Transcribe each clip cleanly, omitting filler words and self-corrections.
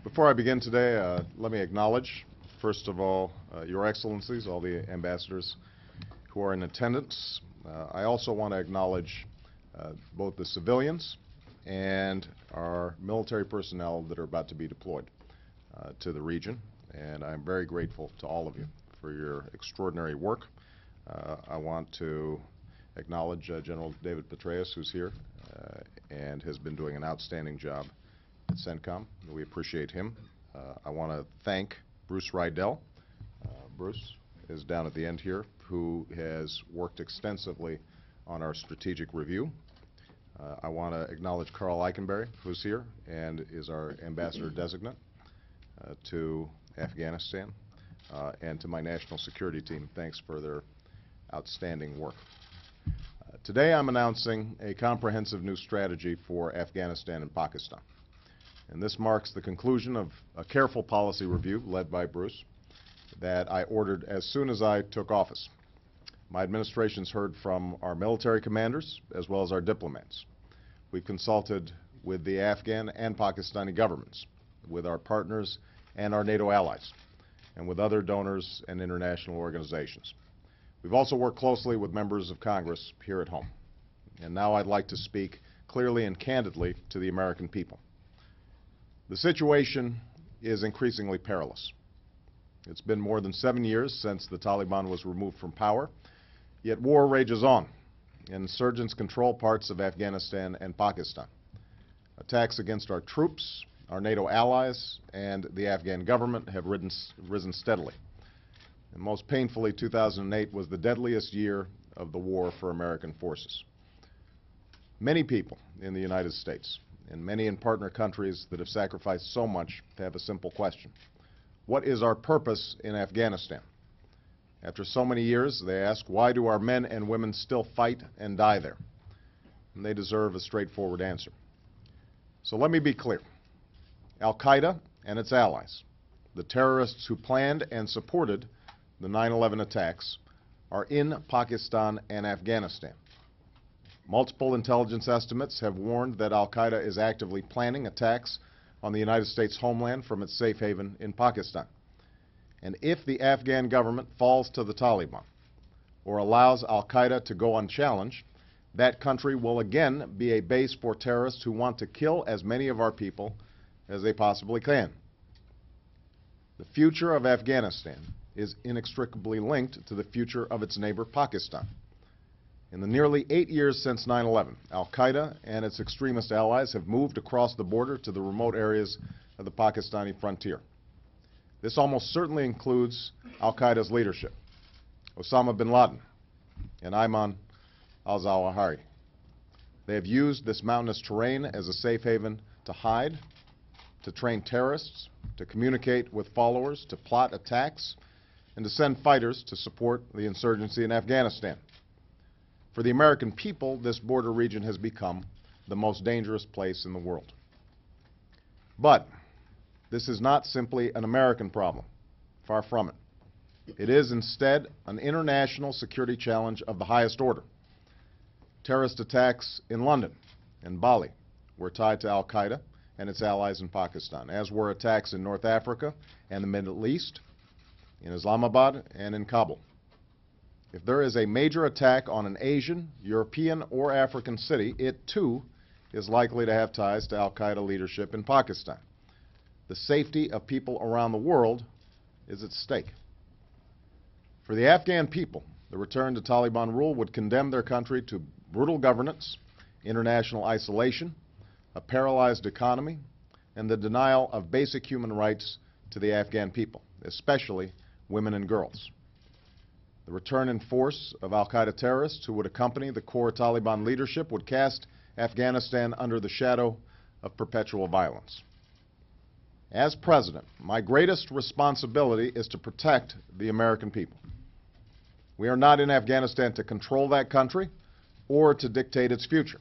Before I begin today, let me acknowledge, first of all, Your Excellencies, all the ambassadors who are in attendance. I also want to acknowledge both the civilians and our military personnel that are about to be deployed to the region, and I'm very grateful to all of you for your extraordinary work. I want to acknowledge General David Petraeus, who's here and has been doing an outstanding job at CENTCOM. We appreciate him. I want to thank Bruce Rydell. Bruce is down at the end here, who has worked extensively on our strategic review. I want to acknowledge Carl Eikenberry, who's here and is our ambassador designate to Afghanistan, and to my national security team. Thanks for their outstanding work. Today I'm announcing a comprehensive new strategy for Afghanistan and Pakistan. And this marks the conclusion of a careful policy review led by Bruce that I ordered as soon as I took office. My administration's heard from our military commanders as well as our diplomats. We've consulted with the Afghan and Pakistani governments, with our partners and our NATO allies, and with other donors and international organizations. We've also worked closely with members of Congress here at home. And now I'd like to speak clearly and candidly to the American people. The situation is increasingly perilous. It's been more than 7 years since the Taliban was removed from power, yet war rages on. Insurgents control parts of Afghanistan and Pakistan. Attacks against our troops, our NATO allies, and the Afghan government have risen steadily. And most painfully, 2008 was the deadliest year of the war for American forces. Many people in the United States and many in partner countries that have sacrificed so much have a simple question. What is our purpose in Afghanistan? After so many years, they ask, why do our men and women still fight and die there? And they deserve a straightforward answer. So let me be clear. Al-Qaeda and its allies, the terrorists who planned and supported the 9/11 attacks, are in Pakistan and Afghanistan. Multiple intelligence estimates have warned that Al-Qaeda is actively planning attacks on the United States homeland from its safe haven in Pakistan. And if the Afghan government falls to the Taliban or allows Al-Qaeda to go unchallenged, that country will again be a base for terrorists who want to kill as many of our people as they possibly can. The future of Afghanistan is inextricably linked to the future of its neighbor Pakistan. In the nearly 8 years since 9/11, Al-Qaeda and its extremist allies have moved across the border to the remote areas of the Pakistani frontier. This almost certainly includes Al-Qaeda's leadership, Osama bin Laden and Ayman al-Zawahiri. They have used this mountainous terrain as a safe haven to hide, to train terrorists, to communicate with followers, to plot attacks, and to send fighters to support the insurgency in Afghanistan. For the American people, this border region has become the most dangerous place in the world. But this is not simply an American problem. Far from it. It is instead an international security challenge of the highest order. Terrorist attacks in London and Bali were tied to Al-Qaeda and its allies in Pakistan, as were attacks in North Africa and the Middle East, in Islamabad and in Kabul. If there is a major attack on an Asian, European, or African city, it too is likely to have ties to Al-Qaeda leadership in Pakistan. The safety of people around the world is at stake. For the Afghan people, the return to Taliban rule would condemn their country to brutal governance, international isolation, a paralyzed economy, and the denial of basic human rights to the Afghan people, especially women and girls. The return in force of Al-Qaeda terrorists who would accompany the core Taliban leadership would cast Afghanistan under the shadow of perpetual violence. As president, my greatest responsibility is to protect the American people. We are not in Afghanistan to control that country or to dictate its future.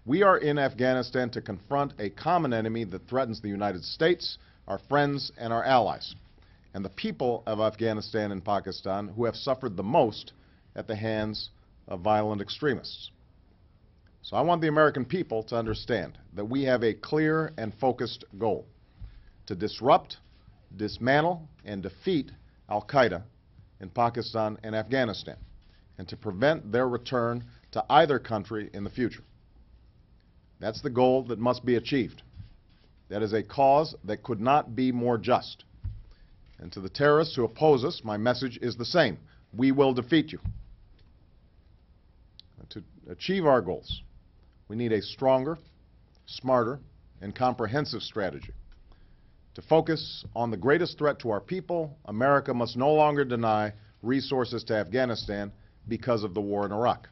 We are in Afghanistan to confront a common enemy that threatens the United States, our friends, and our allies, and the people of Afghanistan and Pakistan who have suffered the most at the hands of violent extremists. So I want the American people to understand that we have a clear and focused goal: to disrupt, dismantle, and defeat al-Qaeda in Pakistan and Afghanistan, and to prevent their return to either country in the future. That's the goal that must be achieved. That is a cause that could not be more just. And to the terrorists who oppose us, my message is the same. We will defeat you. And to achieve our goals, we need a stronger, smarter, and comprehensive strategy. To focus on the greatest threat to our people, America must no longer deny resources to Afghanistan because of the war in Iraq.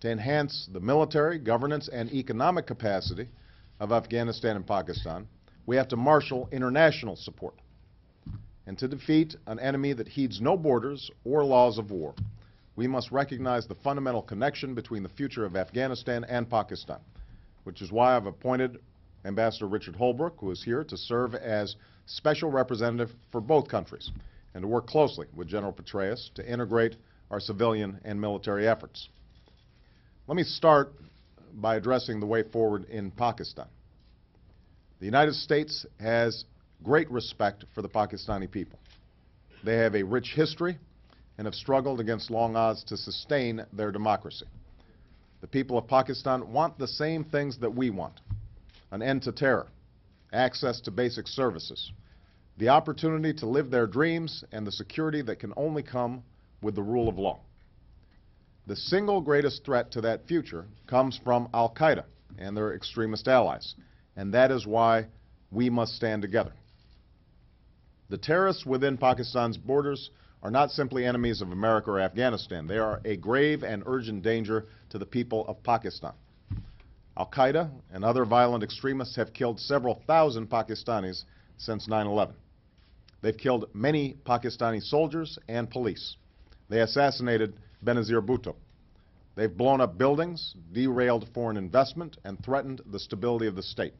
To enhance the military, governance, and economic capacity of Afghanistan and Pakistan, we have to marshal international support. And to defeat an enemy that heeds no borders or laws of war, we must recognize the fundamental connection between the future of Afghanistan and Pakistan, which is why I've appointed Ambassador Richard Holbrooke, who is here to serve as special representative for both countries and to work closely with General Petraeus to integrate our civilian and military efforts. Let me start by addressing the way forward in Pakistan. The United States has great respect for the Pakistani people. They have a rich history and have struggled against long odds to sustain their democracy. The people of Pakistan want the same things that we want: an end to terror, access to basic services, the opportunity to live their dreams, and the security that can only come with the rule of law. The single greatest threat to that future comes from al-Qaeda and their extremist allies, and that is why we must stand together. The terrorists within Pakistan's borders are not simply enemies of America or Afghanistan. They are a grave and urgent danger to the people of Pakistan. Al-Qaeda and other violent extremists have killed several thousand Pakistanis since 9/11. They've killed many Pakistani soldiers and police. They assassinated Benazir Bhutto. They've blown up buildings, derailed foreign investment, and threatened the stability of the state.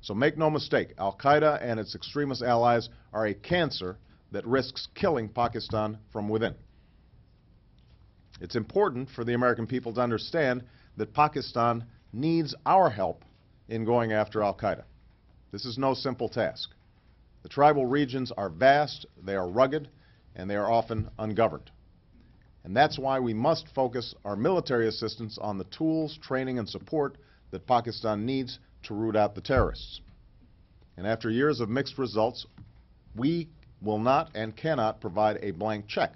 So make no mistake, al-Qaeda and its extremist allies are a cancer that risks killing Pakistan from within. It's important for the American people to understand that Pakistan needs our help in going after al-Qaeda. This is no simple task. The tribal regions are vast, they are rugged, and they are often ungoverned. And that's why we must focus our military assistance on the tools, training, and support that Pakistan needs to root out the terrorists. And after years of mixed results, we will not and cannot provide a blank check.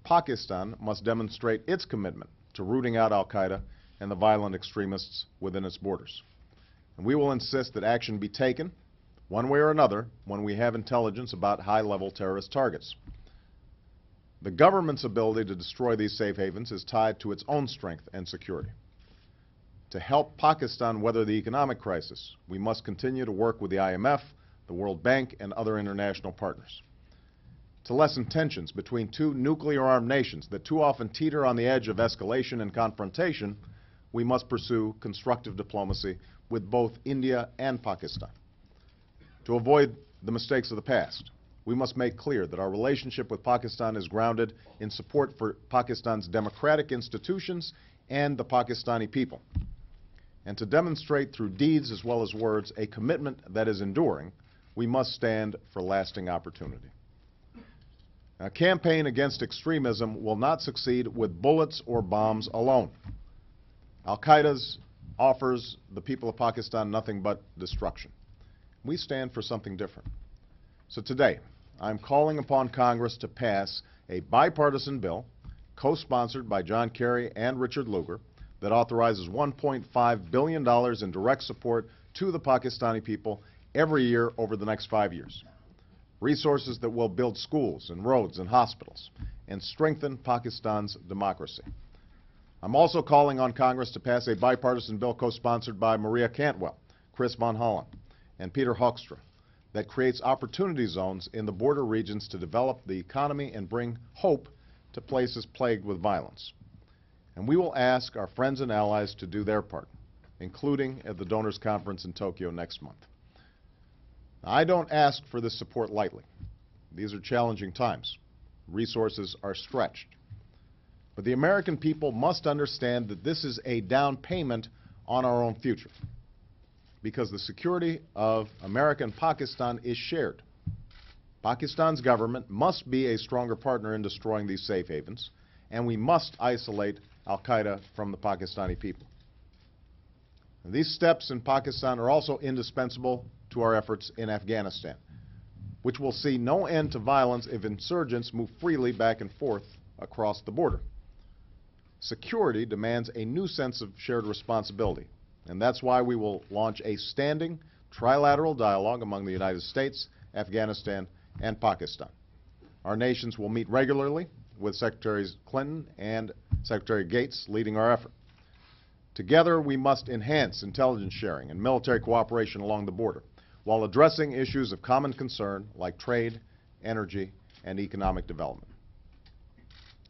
Pakistan must demonstrate its commitment to rooting out al-Qaeda and the violent extremists within its borders. And we will insist that action be taken, one way or another, when we have intelligence about high-level terrorist targets. The government's ability to destroy these safe havens is tied to its own strength and security. To help Pakistan weather the economic crisis, we must continue to work with the IMF, the World Bank, and other international partners. To lessen tensions between two nuclear-armed nations that too often teeter on the edge of escalation and confrontation, we must pursue constructive diplomacy with both India and Pakistan. To avoid the mistakes of the past, we must make clear that our relationship with Pakistan is grounded in support for Pakistan's democratic institutions and the Pakistani people. And to demonstrate through deeds as well as words a commitment that is enduring, we must stand for lasting opportunity. A campaign against extremism will not succeed with bullets or bombs alone. Al-Qaeda offers the people of Pakistan nothing but destruction. We stand for something different. So today, I'm calling upon Congress to pass a bipartisan bill, co-sponsored by John Kerry and Richard Lugar, that authorizes $1.5 billion in direct support to the Pakistani people every year over the next 5 years. Resources that will build schools and roads and hospitals and strengthen Pakistan's democracy. I'm also calling on Congress to pass a bipartisan bill co-sponsored by Maria Cantwell, Chris Von Hollen, and Peter Hoekstra that creates opportunity zones in the border regions to develop the economy and bring hope to places plagued with violence. And we will ask our friends and allies to do their part, including at the Donors Conference in Tokyo next month. Now, I don't ask for this support lightly. These are challenging times. Resources are stretched. But the American people must understand that this is a down payment on our own future. because the security of America and Pakistan is shared. Pakistan's government must be a stronger partner in destroying these safe havens, and we must isolate al-Qaeda from the Pakistani people. And these steps in Pakistan are also indispensable to our efforts in Afghanistan, which will see no end to violence if insurgents move freely back and forth across the border. Security demands a new sense of shared responsibility, and that's why we will launch a standing trilateral dialogue among the United States, Afghanistan, and Pakistan. Our nations will meet regularly, with Secretaries Clinton and Secretary Gates leading our effort. Together, we must enhance intelligence sharing and military cooperation along the border, while addressing issues of common concern like trade, energy, and economic development.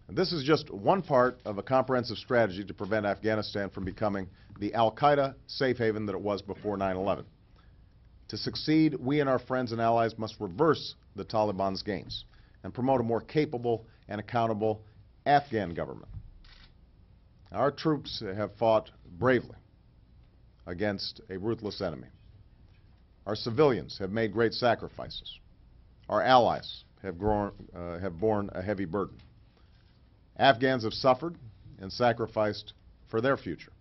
And this is just one part of a comprehensive strategy to prevent Afghanistan from becoming the al-Qaeda safe haven that it was before 9/11. To succeed, we and our friends and allies must reverse the Taliban's gains and promote a more capable and accountable Afghan government. Our troops have fought bravely against a ruthless enemy. Our civilians have made great sacrifices. Our allies have borne a heavy burden. Afghans have suffered and sacrificed for their future.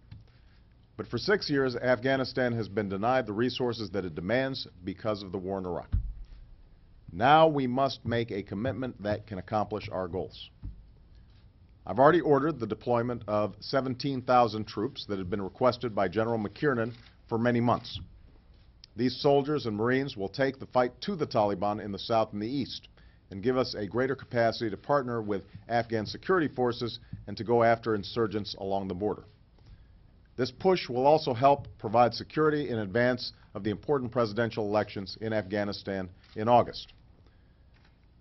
But for 6 years, Afghanistan has been denied the resources that it demands because of the war in Iraq. Now we must make a commitment that can accomplish our goals. I've already ordered the deployment of 17,000 troops that had been requested by General McKiernan for many months. These soldiers and Marines will take the fight to the Taliban in the south and the east and give us a greater capacity to partner with Afghan security forces and to go after insurgents along the border. This push will also help provide security in advance of the important presidential elections in Afghanistan in August.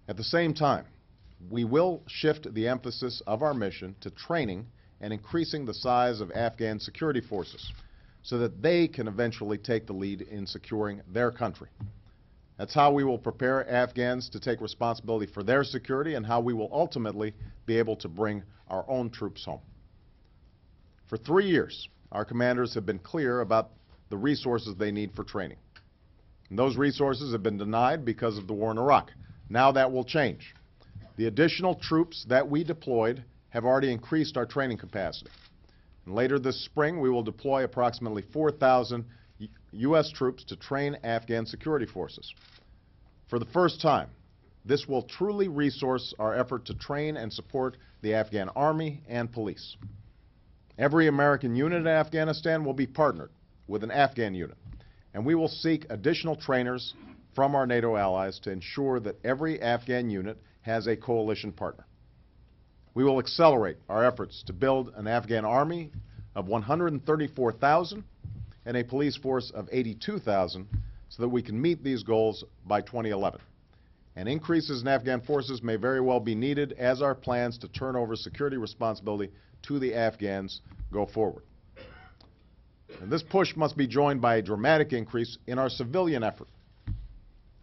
At the same time, we will shift the emphasis of our mission to training and increasing the size of Afghan security forces so that they can eventually take the lead in securing their country. That's how we will prepare Afghans to take responsibility for their security and how we will ultimately be able to bring our own troops home. For 3 years, our commanders have been clear about the resources they need for training. And those resources have been denied because of the war in Iraq. Now that will change. The additional troops that we deployed have already increased our training capacity. And later this spring, we will deploy approximately 4,000 U.S. troops to train Afghan security forces. For the first time, this will truly resource our effort to train and support the Afghan army and police. Every American unit in Afghanistan will be partnered with an Afghan unit, and we will seek additional trainers from our NATO allies to ensure that every Afghan unit has a coalition partner. We will accelerate our efforts to build an Afghan army of 134,000 and a police force of 82,000 so that we can meet these goals by 2011. And increases in Afghan forces may very well be needed as our plans to turn over security responsibility to the Afghans go forward. And this push must be joined by a dramatic increase in our civilian effort.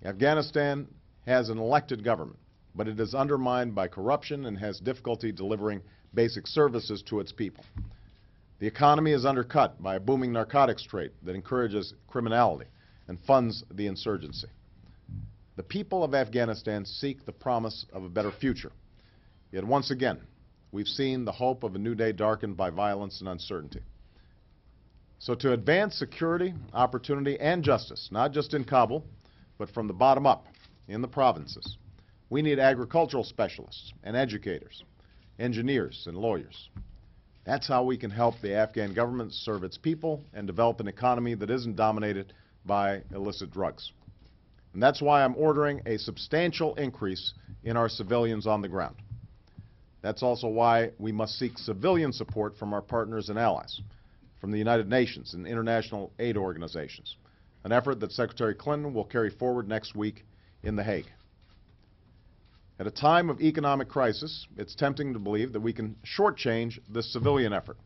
Afghanistan has an elected government, but it is undermined by corruption and has difficulty delivering basic services to its people. The economy is undercut by a booming narcotics trade that encourages criminality and funds the insurgency. The people of Afghanistan seek the promise of a better future. Yet once again, we've seen the hope of a new day darkened by violence and uncertainty. So to advance security, opportunity, and justice, not just in Kabul, but from the bottom up in the provinces, we need agricultural specialists and educators, engineers and lawyers. That's how we can help the Afghan government serve its people and develop an economy that isn't dominated by illicit drugs. And that's why I'm ordering a substantial increase in our civilians on the ground. That's also why we must seek civilian support from our partners and allies, from the United Nations and international aid organizations, an effort that Secretary Clinton will carry forward next week in The Hague. At a time of economic crisis, it's tempting to believe that we can shortchange this civilian effort.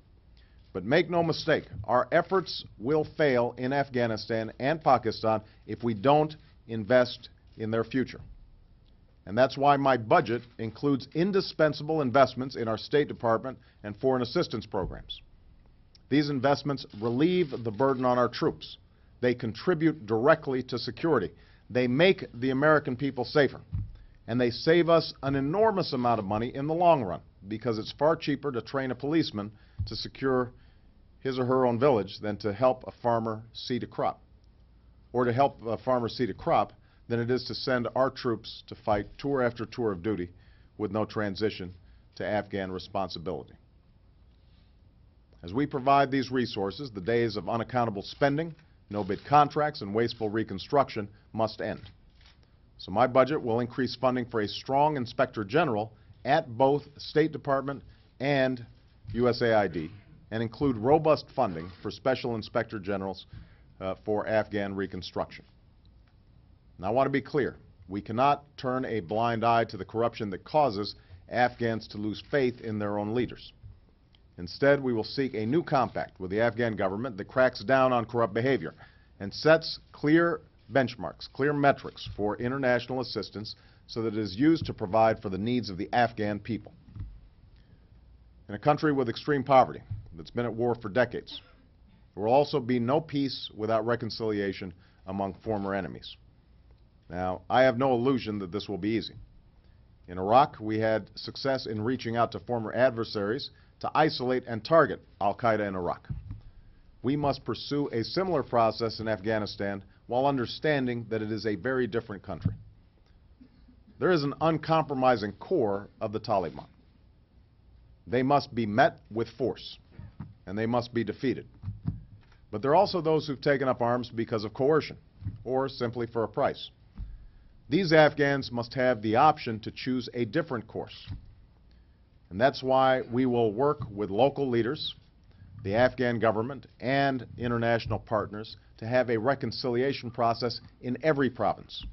But make no mistake, our efforts will fail in Afghanistan and Pakistan if we don't invest in their future. And that's why my budget includes indispensable investments in our State Department and foreign assistance programs. These investments relieve the burden on our troops, They contribute directly to security. They make the American people safer. And they save us an enormous amount of money in the long run, because it's far cheaper to train a policeman to secure his or her own village than to help a farmer seed a crop, or to help a farmer seed a crop than it is to send our troops to fight tour after tour of duty with no transition to Afghan responsibility. As we provide these resources, the days of unaccountable spending, no-bid contracts, and wasteful reconstruction must end. So my budget will increase funding for a strong Inspector General at both State Department and USAID, and include robust funding for Special Inspector Generals for Afghan reconstruction. Now, I want to be clear. We cannot turn a blind eye to the corruption that causes Afghans to lose faith in their own leaders. Instead, we will seek a new compact with the Afghan government that cracks down on corrupt behavior and sets clear benchmarks, clear metrics for international assistance so that it is used to provide for the needs of the Afghan people. In a country with extreme poverty that's been at war for decades, there will also be no peace without reconciliation among former enemies. Now, I have no illusion that this will be easy. In Iraq, we had success in reaching out to former adversaries to isolate and target al-Qaeda in Iraq. We must pursue a similar process in Afghanistan while understanding that it is a very different country. There is an uncompromising core of the Taliban. They must be met with force, and they must be defeated. But there are also those who've taken up arms because of coercion, or simply for a price. These Afghans must have the option to choose a different course. And that's why we will work with local leaders, the Afghan government, and international partners to have a reconciliation process in every province.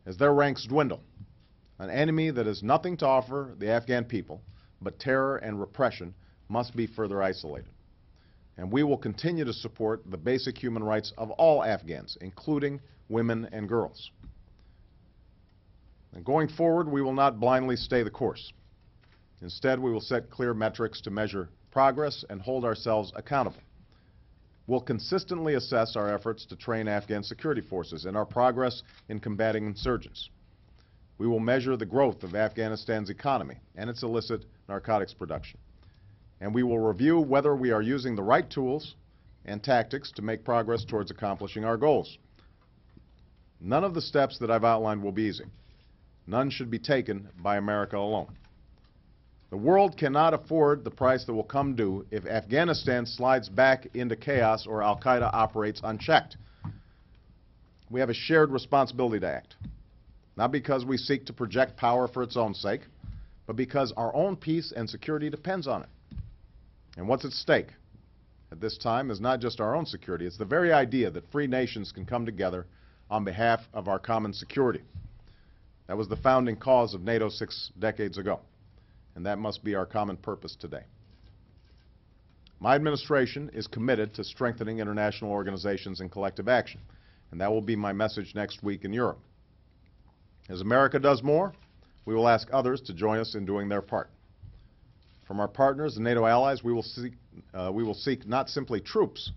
As their ranks dwindle, an enemy that has nothing to offer the Afghan people but terror and repression must be further isolated. And we will continue to support the basic human rights of all Afghans, including women and girls. And going forward, we will not blindly stay the course. Instead, we will set clear metrics to measure progress and hold ourselves accountable. We'll consistently assess our efforts to train Afghan security forces and our progress in combating insurgents. We will measure the growth of Afghanistan's economy and its illicit narcotics production. And we will review whether we are using the right tools and tactics to make progress towards accomplishing our goals. None of the steps that I've outlined will be easy. None should be taken by America alone. The world cannot afford the price that will come due if Afghanistan slides back into chaos or al-Qaeda operates unchecked. We have a shared responsibility to act, not because we seek to project power for its own sake, but because our own peace and security depends on it. And what's at stake at this time is not just our own security, it's the very idea that free nations can come together on behalf of our common security. That was the founding cause of NATO 6 decades ago. And that must be our common purpose today. My administration is committed to strengthening international organizations and collective action, and that will be my message next week in Europe. As America does more, we will ask others to join us in doing their part. From our partners and NATO allies, we will seek not simply troops,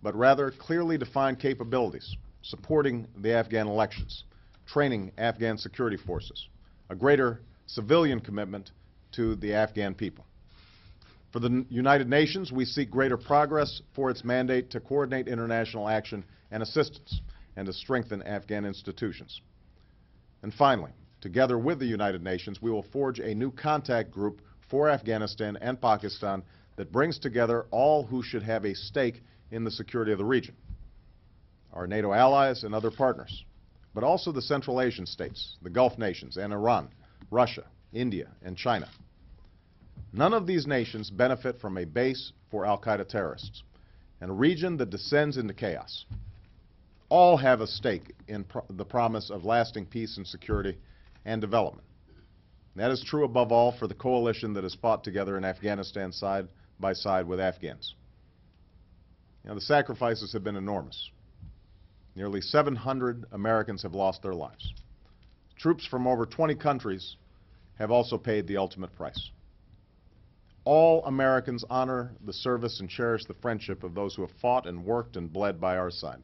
but rather clearly defined capabilities, supporting the Afghan elections, training Afghan security forces, a greater civilian commitment to the Afghan people. For the United Nations, we seek greater progress for its mandate to coordinate international action and assistance and to strengthen Afghan institutions. And finally, together with the United Nations, we will forge a new contact group for Afghanistan and Pakistan that brings together all who should have a stake in the security of the region, our NATO allies and other partners, but also the Central Asian states, the Gulf nations, and Iran, Russia, India, and China. None of these nations benefit from a base for al-Qaeda terrorists and a region that descends into chaos. All have a stake in the promise of lasting peace and security and development. That is true above all for the coalition that has fought together in Afghanistan side by side with Afghans. The sacrifices have been enormous. Nearly 700 Americans have lost their lives. Troops from over 20 countries have also paid the ultimate price. all Americans honor the service and cherish the friendship of those who have fought and worked and bled by our side.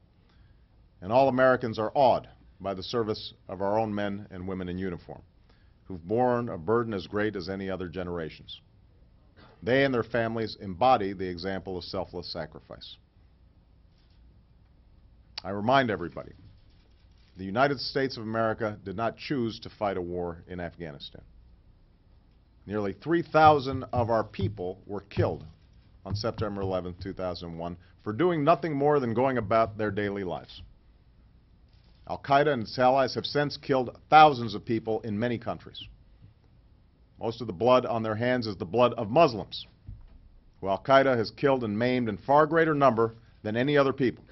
And all Americans are awed by the service of our own men and women in uniform, who've borne a burden as great as any other generations. They and their families embody the example of selfless sacrifice. I remind everybody, the United States of America did not choose to fight a war in Afghanistan. Nearly 3,000 of our people were killed on September 11, 2001, for doing nothing more than going about their daily lives. Al-Qaeda and its allies have since killed thousands of people in many countries. Most of the blood on their hands is the blood of Muslims, who Al-Qaeda has killed and maimed in far greater number than any other people.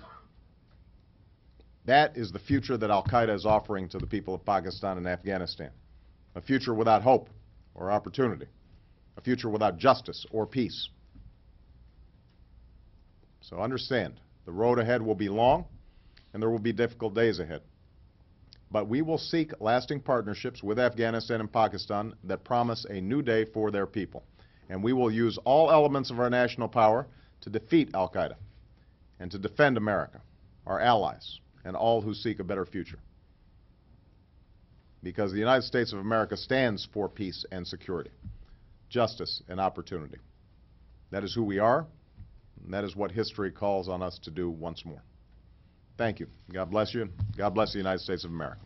That is the future that Al-Qaeda is offering to the people of Pakistan and Afghanistan. A future without hope or opportunity. A future without justice or peace. So understand, the road ahead will be long, and there will be difficult days ahead. But we will seek lasting partnerships with Afghanistan and Pakistan that promise a new day for their people. And we will use all elements of our national power to defeat Al-Qaeda and to defend America, our allies, and all who seek a better future. Because the United States of America stands for peace and security, justice and opportunity. That is who we are, and that is what history calls on us to do once more. Thank you. God bless you. God bless the United States of America.